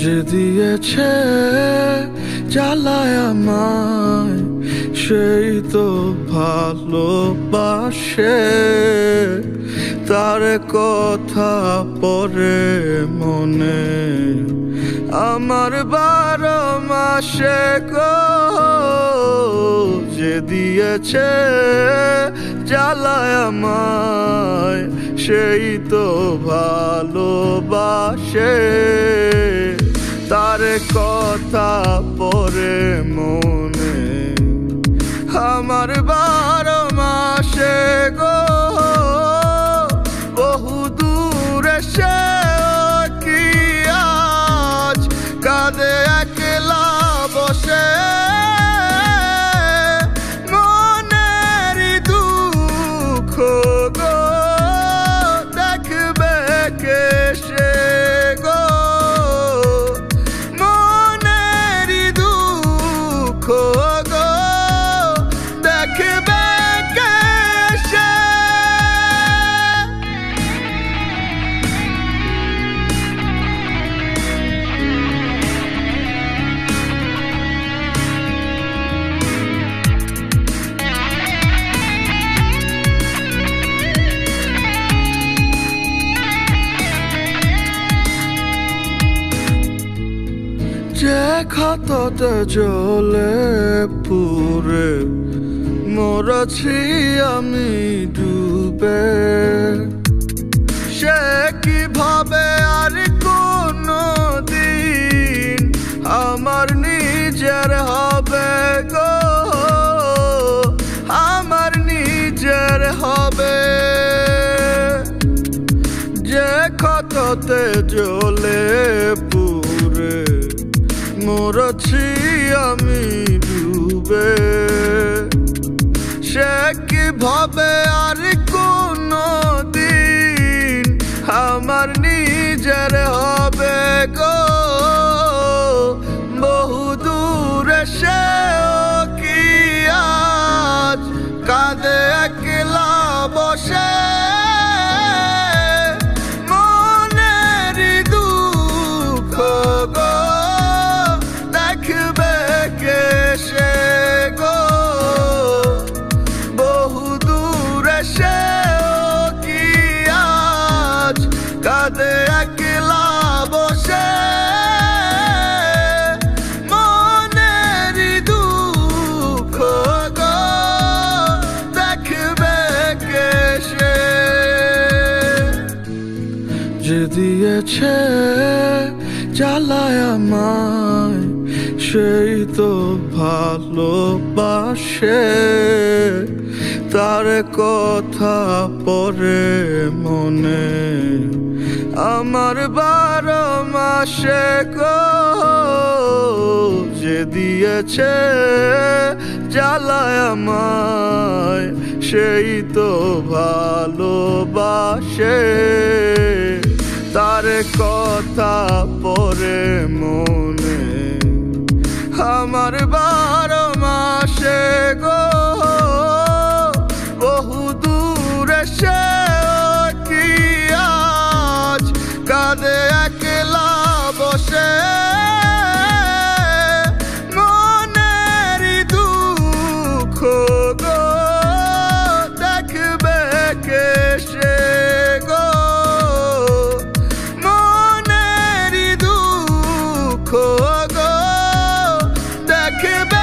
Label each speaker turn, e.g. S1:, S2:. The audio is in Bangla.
S1: যে দিয়েছে জ্বালায় আমায় সেই তো ভালোবাসে, তার কথা পড়ে মনে আমার 12 মাসে গো। যে দিয়েছে জ্বালায় আমায় সেই তো ভালোবাসে, তার কথা পড়ে মনে আমার 12 মাসে গো। বহু দূরে সে কি আজ কাঁদে একলা বসে, মনের দুঃখ গো দেখবে কে সে গো, মনের দুঃখ গো দেখবে কে সে। যে ক্ষততে জ্বলে পুরে মরেছি আমি ডুবে, সে কিভাবে আর কোনো দিন আমার নিজের হবে গো, আমার নিজের হবে। যে ক্ষততে জ্বলে পুরে মরেছি আমি ডুবে, সে কিভাবে আর কোনো দিন আমার নিজের হবে গো। বহু দূরে সে কি আজ কাঁদে একলা বসে, মনের দুঃখ গো দেখবে কে সে গো। বহু দূরে সে কি আজ কাঁদে একলা বসে, মনের দুঃখ গো দেখবে কে সে। যে দিয়েছে জ্বালায় আমায় সেই তো ভালোবাসে, তার কথা পড়ে মনে আমার 12 মাসে গো। যে দিয়েছে জ্বালায় আমায় সেই তো ভালোবাসে, তার কথা পড়ে মনে আমার 12 মাসে গো। বহু দূরে সে কি আজ কাঁদে একলা বসে, মনের দুঃখ গো দেখবে কে সে গো, মনের দুঃখ গো দেখবে